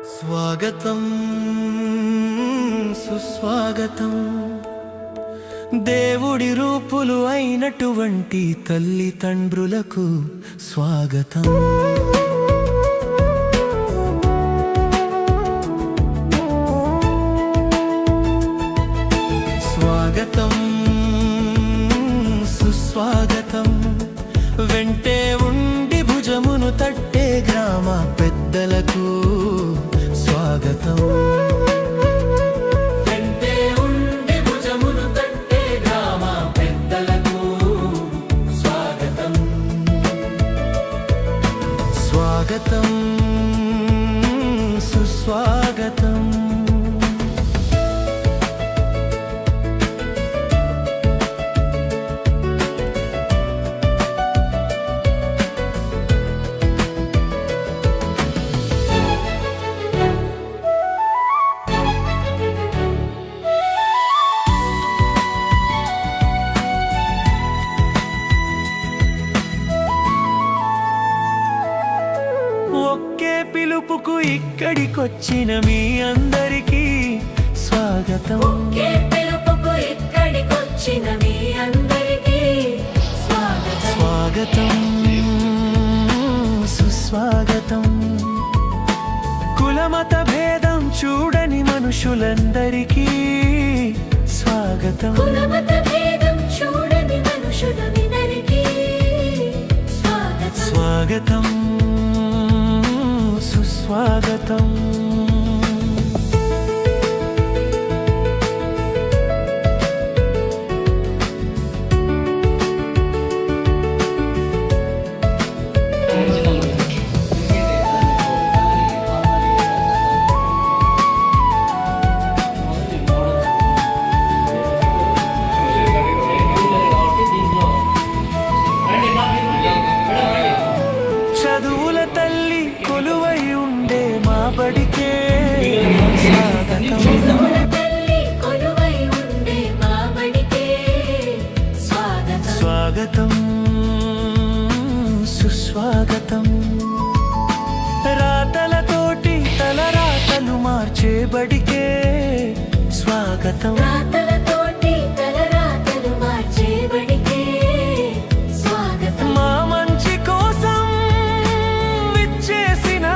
స్వాగతం సుస్వాగతం దేవుడి రూపులు అయినటువంటి తల్లిదండ్రులకు స్వాగతం. స్వాగతం సుస్వాగతం వెంటే ఉండి భుజమును తట్టే గ్రామ పెద్దలకు స్వాగతం. వెంటే ఉండి భుజమును తట్టే గ్రామ పెద్దలకు స్వాగతం. స్వాగతం సుస్వాగతం. ఒకే పిలుపుకు ఇక్కడికొచ్చిన మీ అందరికీ స్వాగతం. ఒకే పిలుపుకు ఇక్కడికొచ్చిన మీ అందరికీ స్వాగతం. స్వాగతం సుస్వాగతం. కులమత భేదం చూడని మనుషులందరికీ స్వాగతం. కులమత భేదం చూడని మనుషులందరికీ స్వాగతం. స్వాగతం సుస్వాగతం. చదువుల తల్లి కొలువై ఉండే మా బడికే స్వాగతం. చదువుల తల్లి కొలువై ఉండే మా బడికే స్వాగతం. స్వాగతం సుస్వాగతం. రాతలతోటి తలరాతలు మార్చే బడికే స్వాగతం. రాతలతోటి తలరాతలు మార్చే బడికే స్వాగతం. మా మంచి కోసం విచ్చేసిన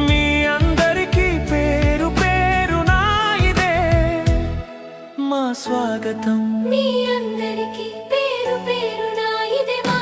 మీ అందరికీ పేరు పేరునా ఇదే మా స్వాగతం. మీ అందరికీ పేరు పేరునా ఇదే మా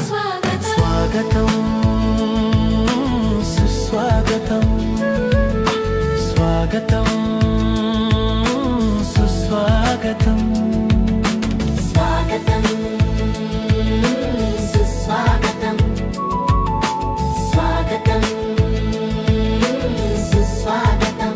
స్వాగతం. స్వాగతం సుస్వాగతం. స్వాగతం సుస్వాగతం. స్వాగతం సుస్వాగతం. స్వాగతం సుస్వాగతం.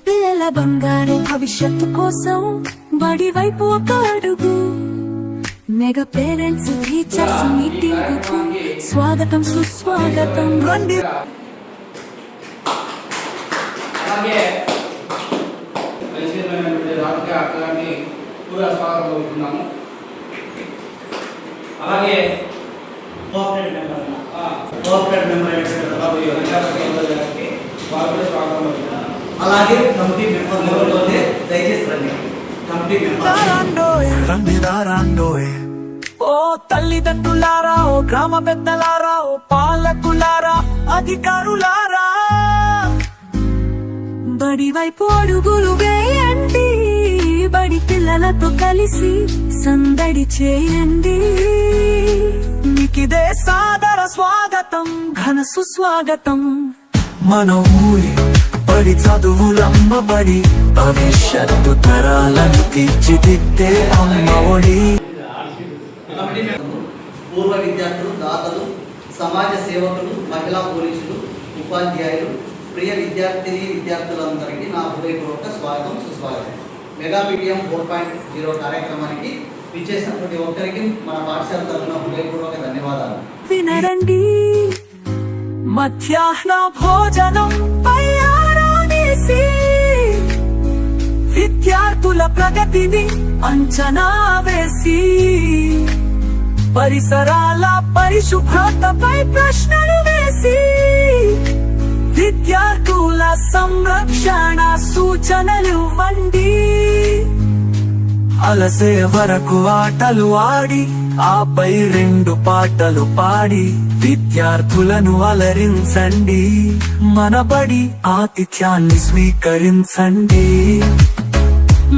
పిల్లల బంగారు భవిష్యత్తు కోసం బడి వైపు ఒక అడుగు. మెగా పేరెంట్స్ టీచర్స్ మీటింగ్ కు స్వాగతం సుస్వాగతం. రండి. అలాగే పరిశీలనటువంటి రాజకీయ అక్కడిని పూర్వ స్వాగతం కోరుతున్నాము. అలాగే కోఆపరేటివ్ మెంబర్ గారికి వారికి స్వాగతం కోరుతున్నాము. అలాగే కమిటీ మెంబర్లు దయచేసి రండి. కమిటీ మెంబర్ ఓ తల్లిదండ్రులారా, ఓ గ్రామ పెద్దలారా, ఓ పాలకులారా, అధికారులారా, బడి వైపు అడుగులు వేయండి. బడి పిల్లలతో కలిసి సందడి చేయండి. మీకిదే సాదర స్వాగతం, ఘన సుస్వాగతం. మన ఊరి బడి చదువులమ్మ బడి, భవిష్యత్తు తరాలను తీర్చిదిద్దే అమ్మ ఒడి. కమిటీ మెంబర్లు, పూర్వ విద్యార్థులు, దాతలు, సమాజ సేవకులు, మహిళా పోలీసులు, ఉపాధ్యాయులు, ప్రియ విద్యార్థులందరికీ నా హృదయపూర్వక స్వాగతం సుస్వాగతం. మెగా PTM 4.0 కార్యక్రమానికి విచ్చేసినటువంటి ఒక్కరికి మన పాఠశాల తరఫున హృదయపూర్వక ధన్యవాదాలు. వినరండి, మధ్యాహ్న భోజనం పై ఆరానేసి విద్యార్థుల ప్రగతిని అంచనా వేసి పరిసరాల పరిశుభ్రతపై ప్రశ్నలు వేసి విద్యార్థుల సంరక్షణ సూచనలు ఇవ్వండి. అలసే వరకు ఆటలు ఆడి ఆపై 2 పాటలు పాడి విద్యార్థులను అలరించండి. మన బడి ఆతిథ్యాన్ని స్వీకరించండి.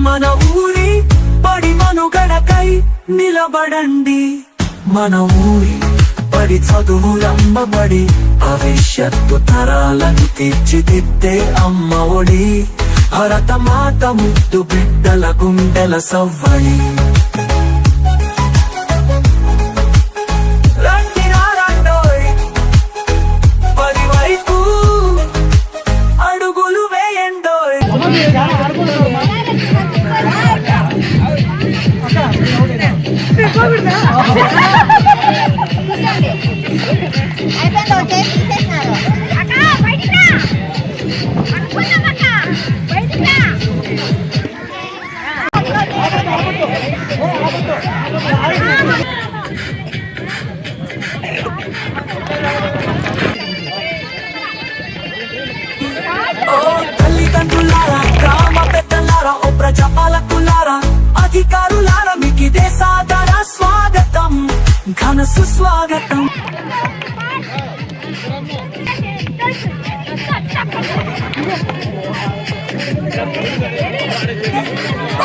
మన ఊరి బడి మనుగడకై నిలబడండి. మన ఊరి బడి చదువులమ్మబడి భవిష్యత్తు తరాలను తీర్చిదిద్దే అమ్మ ఒడి. భరతమాత ముద్దు బిడ్డల గుండెల సవ్వడి. రండి రండోయ్ బడి వైపు అడుగులు వేయండోయ్. అయిపోయింది ఒకటే తీసేసినారు. అక్క బయటికి రా. అనుకున్నాం అక్క బయటికి రా. ఓ తల్లిదండ్రులారా, గ్రామ పెద్దలారా, ఓ ప్రజాపాలకులారా, అధికారులారా, మీకిదే సాదర స్వాగతం, ఘన సుస్వాగతం.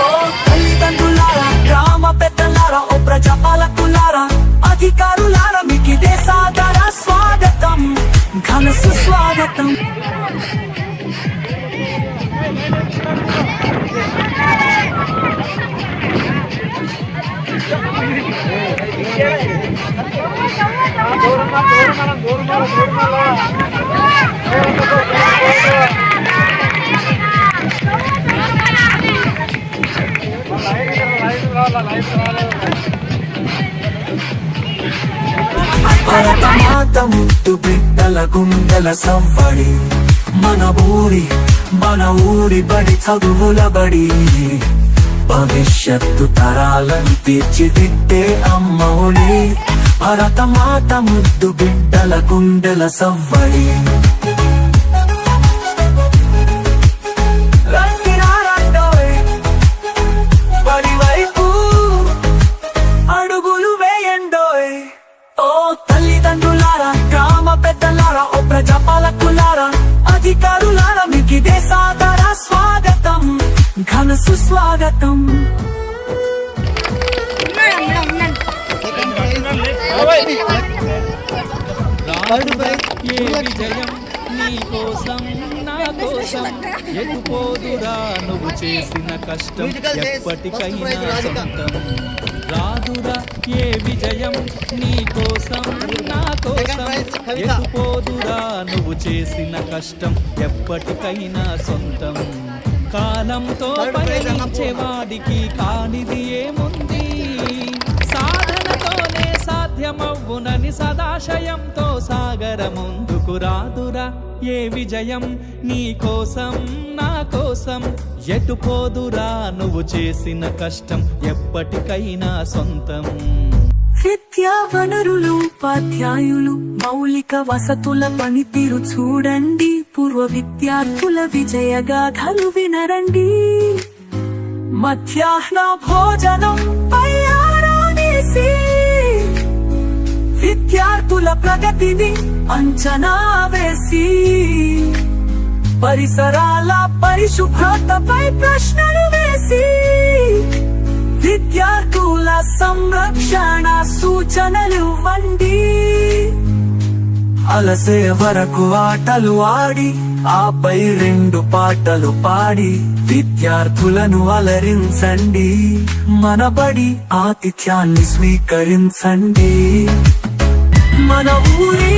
ఓ తల్లిదండ్రులారా, గ్రామ పెద్దలారా, ఓ ప్రజాపాలకులారా, అధికారులారా, మీకిదే సాదర స్వాగతం, ఘన సుస్వాగతం. భరతమాత ముద్దు బిడ్డల గుండెల సవ్వడి. మన ఊరి బడి చదువుల బడి. భవిష్యత్తు తరాలను తీర్చిదిద్దే అమ్మ ఒడి. భరతమాత ముద్దు బిడ్డల గుండెల సవ్వడి. రండి రండోయ్ బడి వైపు అడుగులు వేయండోయ్. ఓ తల్లిదండ్రులారా, గ్రామ పెద్దలారా, ఓ ప్రజాపాలకులారా, అధికారులారా, మీకిదే సాదర స్వాగతం, ఘన సుస్వాగతం. ఏ విజయం నీ కోసం నా కోసం ఎటుపోదురా నువ్వు చేసిన కష్టం ఎప్పటికైనా సొంతం. రాదురా ఏ విజయం నీ కోసం నా కోసం ఎటుపోదురా నువ్వు చేసిన కష్టం ఎప్పటికైనా సొంతం. కాలంతో పయనించేవాడికి కానిది ఏముంది, సాధనతోనే సాధ్యమవ్వునని సదాశయంతో సాగర ముందుకు రాదురా ఏ విజయం నీ కోసం నా కోసం ఎటుపోదురా నువ్వు చేసిన కష్టం ఎప్పటికైనా సొంతం. విద్యా వనరులు, ఉపాధ్యాయులు, మౌలిక వసతుల పనితీరు చూడండి. పూర్వ విద్యార్థుల విజయగాథలు వినరండి. మధ్యాహ్న భోజనం పై ఆరానేసి విద్యార్థుల ప్రగతిని అంచనా వేసి పరిసరాల పరిశుభ్రతపై ప్రశ్నలు వేసి విద్యార్థుల సంరక్షణ సూచనలు ఇవ్వండి. అలసే వరకు ఆటలు ఆడి ఆపై 2 పాటలు పాడి విద్యార్థులను అలరించండి. మన బడి ఆతిథ్యాన్ని స్వీకరించండి. మన ఊరి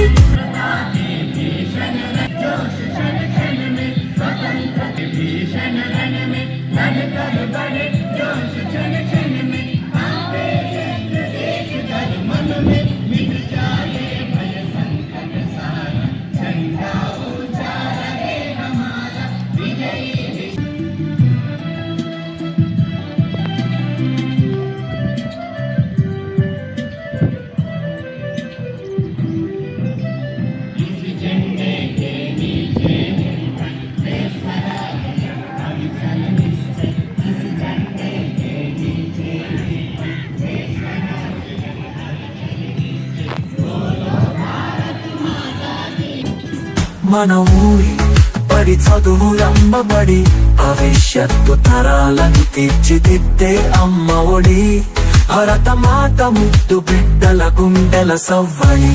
మన ఊరి బడి చదువులమ్మబడి భవిష్యత్తు తరాలను తీర్చిదిద్దే అమ్మ ఒడి భరత మాత ముద్దు బిడ్డల గుండెల సవ్వడి